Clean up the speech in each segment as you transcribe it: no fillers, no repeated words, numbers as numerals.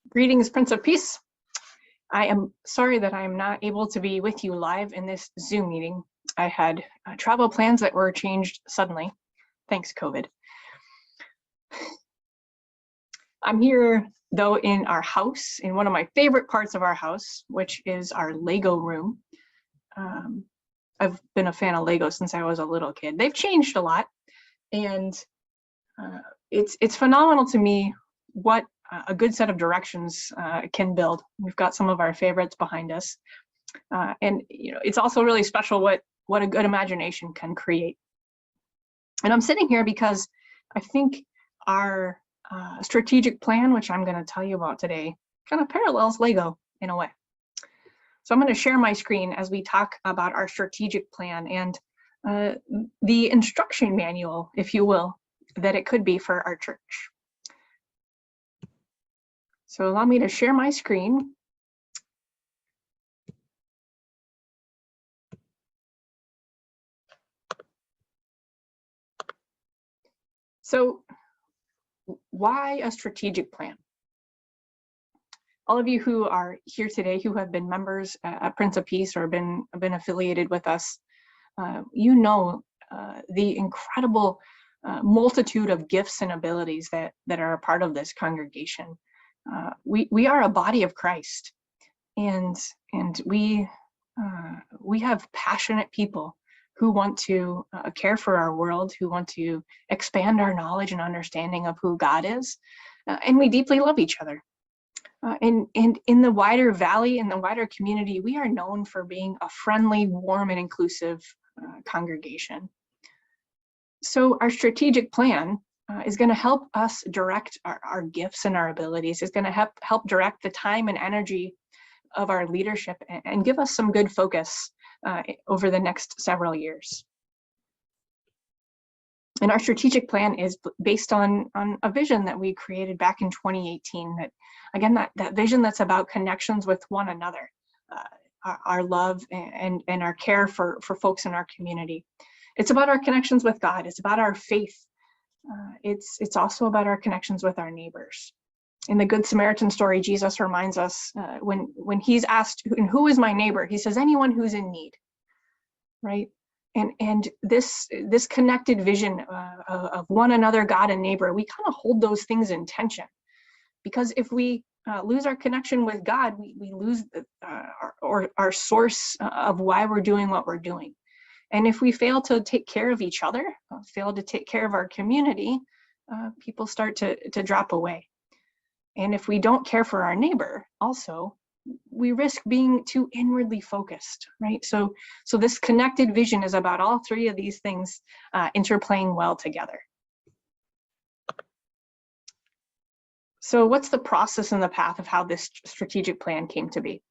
Greetings, Prince of Peace. I am sorry that I am not able to be with you live in this Zoom meeting. I had travel plans that were changed suddenly. Thanks, COVID. I'm here, though, in our house, in one of my favorite parts of our house, which is our Lego room. I've been a fan of Lego since I was a little kid. They've changed a lot, and it's phenomenal to me what a good set of directions can build. We've got some of our favorites behind us, and it's also really special what a good imagination can create. And I'm sitting here because I think our strategic plan, which I'm going to tell you about today, kind of parallels Lego in a way. So I'm going to share my screen as we talk about our strategic plan and the instruction manual, if you will, that it could be for our church. So allow me to share my screen. So why a strategic plan? All of you who are here today who have been members at Prince of Peace or been affiliated with us, you know the incredible multitude of gifts and abilities that are a part of this congregation. We are a body of Christ, and we have passionate people who want to care for our world, who want to expand our knowledge and understanding of who God is, and we deeply love each other. And in the wider valley, in the wider community, we are known for being a friendly, warm, and inclusive congregation. So our strategic plan is going to help us direct our gifts and our abilities. It's going to help direct the time and energy of our leadership and give us some good focus over the next several years. And our strategic plan is based on a vision that we created back in 2018. That, again, that vision that's about connections with one another, our love and our care for folks in our community. It's about our connections with God. It's about our faith. It's also about our connections with our neighbors. In the Good Samaritan story, Jesus reminds us when he's asked, "Who is my neighbor?" He says, "Anyone who's in need," right? And this connected vision of one another, God and neighbor, we kind of hold those things in tension, because if we lose our connection with God, we lose our source of why we're doing what we're doing. And if we fail to take care of each other, fail to take care of our community, people start to drop away. And if we don't care for our neighbor, also, we risk being too inwardly focused, right? So this connected vision is about all three of these things interplaying well together. So what's the process and the path of how this strategic plan came to be?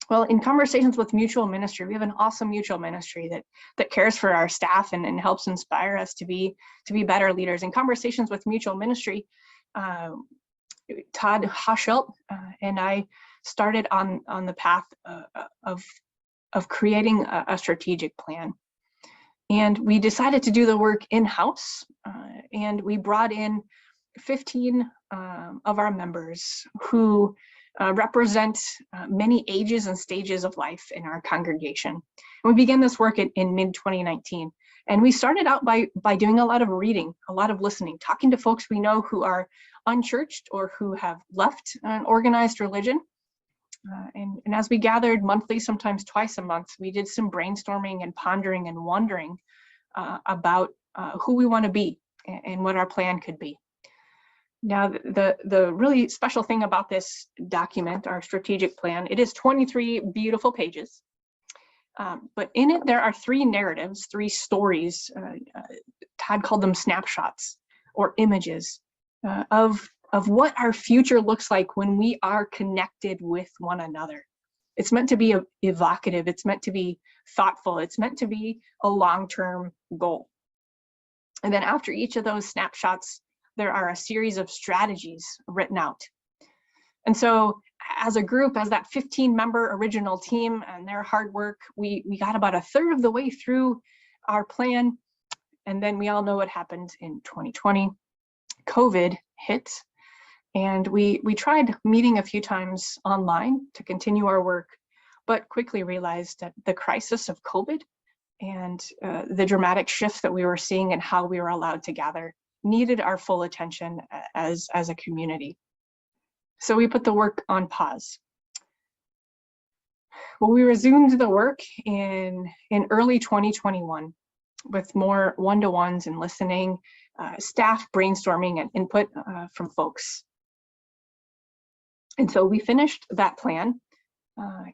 Well, in conversations with Mutual Ministry, we have an awesome mutual ministry that cares for our staff and helps inspire us to be better leaders. In conversations with Mutual Ministry, Todd Haschelt and I started on the path of creating a strategic plan. And we decided to do the work in-house, and we brought in 15 of our members who represent many ages and stages of life in our congregation. And we began this work in mid-2019. And we started out by doing a lot of reading, a lot of listening, talking to folks we know who are unchurched or who have left an organized religion. And as we gathered monthly, sometimes twice a month, we did some brainstorming and pondering and wondering about who we want to be and what our plan could be. Now, the really special thing about this document, our strategic plan, it is 23 beautiful pages. But in it, there are three narratives, three stories. Todd called them snapshots or images of what our future looks like when we are connected with one another. It's meant to be evocative. It's meant to be thoughtful. It's meant to be a long-term goal. And then after each of those snapshots, there are a series of strategies written out. And so as a group, as that 15-member original team and their hard work, we got about a third of the way through our plan. And then we all know what happened in 2020. COVID hit, And we tried meeting a few times online to continue our work, but quickly realized that the crisis of COVID and the dramatic shift that we were seeing in how we were allowed to gather needed our full attention as a community. So we put the work on pause. Well, we resumed the work in early 2021 with more one-to-ones and listening, staff brainstorming and input from folks. And so we finished that plan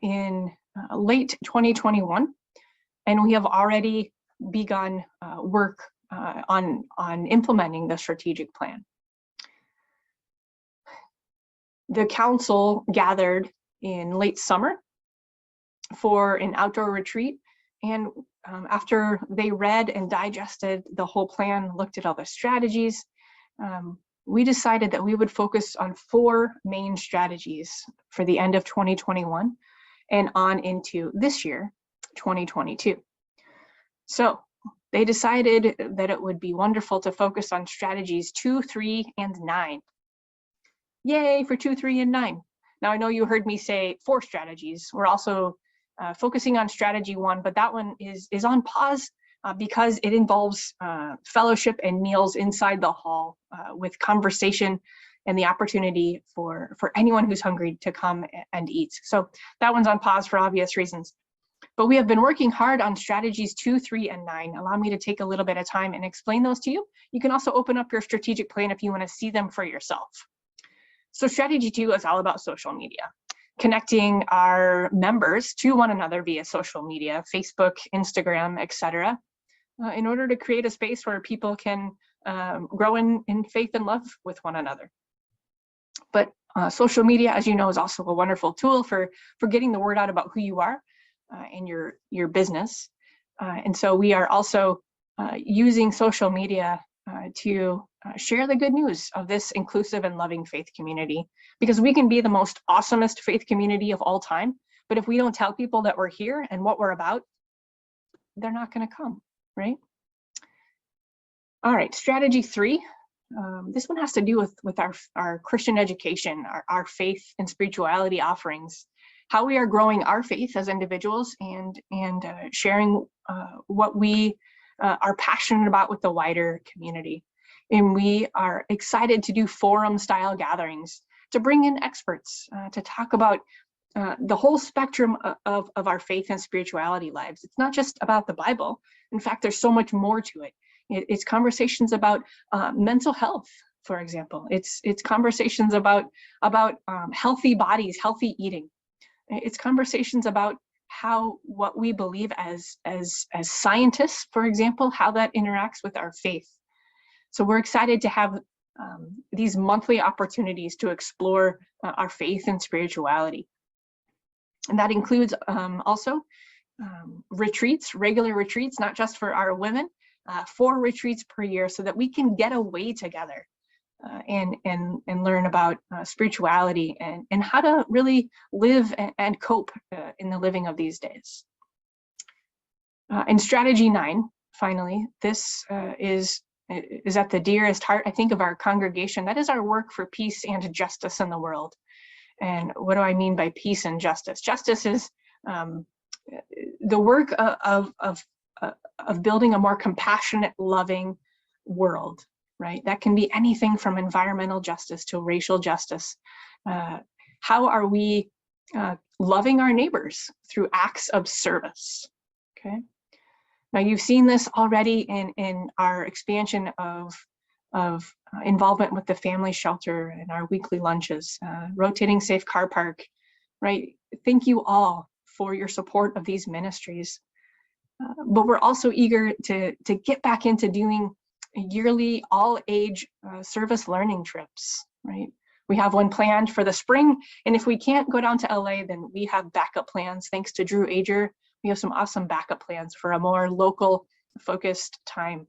in late 2021, and we have already begun work on implementing the strategic plan. The council gathered in late summer for an outdoor retreat, and after they read and digested the whole plan, looked at all the strategies, we decided that we would focus on 4 main strategies for the end of 2021 and on into this year, 2022. So they decided that it would be wonderful to focus on strategies 2, 3, and 9. Yay for 2, 3, and 9. Now I know you heard me say 4 strategies. We're also focusing on strategy 1, but that one is on pause because it involves fellowship and meals inside the hall with conversation and the opportunity for anyone who's hungry to come and eat. So that one's on pause for obvious reasons. But we have been working hard on strategies 2, 3, and 9. Allow me to take a little bit of time and explain those to you. You can also open up your strategic plan if you want to see them for yourself. So strategy 2 is all about social media, connecting our members to one another via social media, Facebook, Instagram, etc., in order to create a space where people can grow in faith and love with one another. But social media, as you know, is also a wonderful tool for getting the word out about who you are and your business. And so we are also using social media to share the good news of this inclusive and loving faith community, because we can be the most awesomest faith community of all time, but if we don't tell people that we're here and what we're about, they're not going to come, right? All right, strategy 3. This one has to do with our Christian education, our faith and spirituality offerings, how we are growing our faith as individuals and sharing what we are passionate about with the wider community. And we are excited to do forum style gatherings to bring in experts to talk about the whole spectrum of our faith and spirituality lives. It's not just about the Bible. In fact, there's so much more to it. It's conversations about mental health, for example. It's conversations about healthy bodies, healthy eating. It's conversations about how what we believe as scientists, for example, how that interacts with our faith. So we're excited to have these monthly opportunities to explore our faith and spirituality. And that includes also retreats, regular retreats, not just for our women, 4 retreats per year, so that we can get away together and learn about spirituality and how to really live and cope in the living of these days. And strategy 9, finally, this is at the dearest heart, I think, of our congregation. That is our work for peace and justice in the world. And what do I mean by peace and justice? Justice is the work of building a more compassionate, loving world, right? That can be anything from environmental justice to racial justice. How are we loving our neighbors through acts of service? Okay. Now you've seen this already in our expansion of involvement with the family shelter and our weekly lunches, rotating safe car park, right? Thank you all for your support of these ministries. But we're also eager to get back into doing yearly all-age service learning trips, right? We have one planned for the spring, and if we can't go down to LA, then we have backup plans. Thanks to Drew Ager, we have some awesome backup plans for a more local focused time.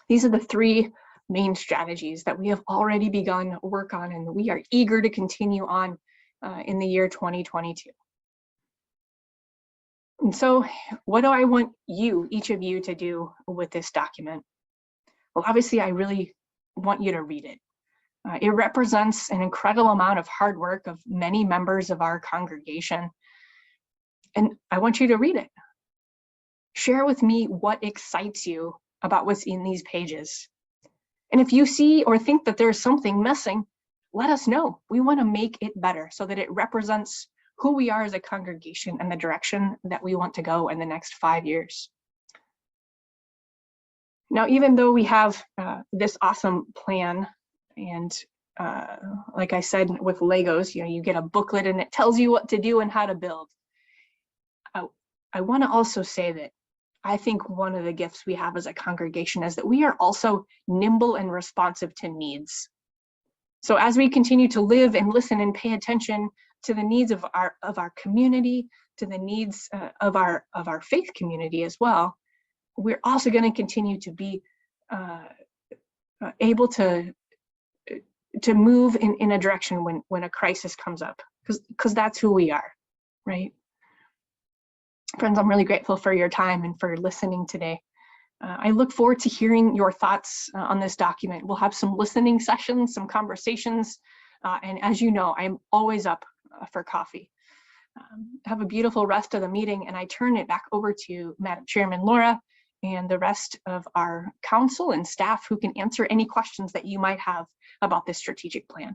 These are the 3 main strategies that we have already begun work on, and we are eager to continue on in the year 2022. And so what do I want you, each of you, to do with this document? Well, obviously, I really want you to read it. It represents an incredible amount of hard work of many members of our congregation. And I want you to read it. Share with me what excites you about what's in these pages. And if you see or think that there's something missing, let us know. We want to make it better so that it represents who we are as a congregation and the direction that we want to go in the next 5 years. Now, even though we have this awesome plan, and like I said, with Legos, you get a booklet and it tells you what to do and how to build. I want to also say that I think one of the gifts we have as a congregation is that we are also nimble and responsive to needs. So as we continue to live and listen and pay attention to the needs of our community, to the needs of our faith community as well, we're also going to continue to be able to move in a direction when a crisis comes up, because that's who we are, right? Friends, I'm really grateful for your time and for listening today. I look forward to hearing your thoughts on this document. We'll have some listening sessions, some conversations, and as you know, I'm always up for coffee. Have a beautiful rest of the meeting, and I turn it back over to Madam Chairman Laura and the rest of our council and staff who can answer any questions that you might have about this strategic plan.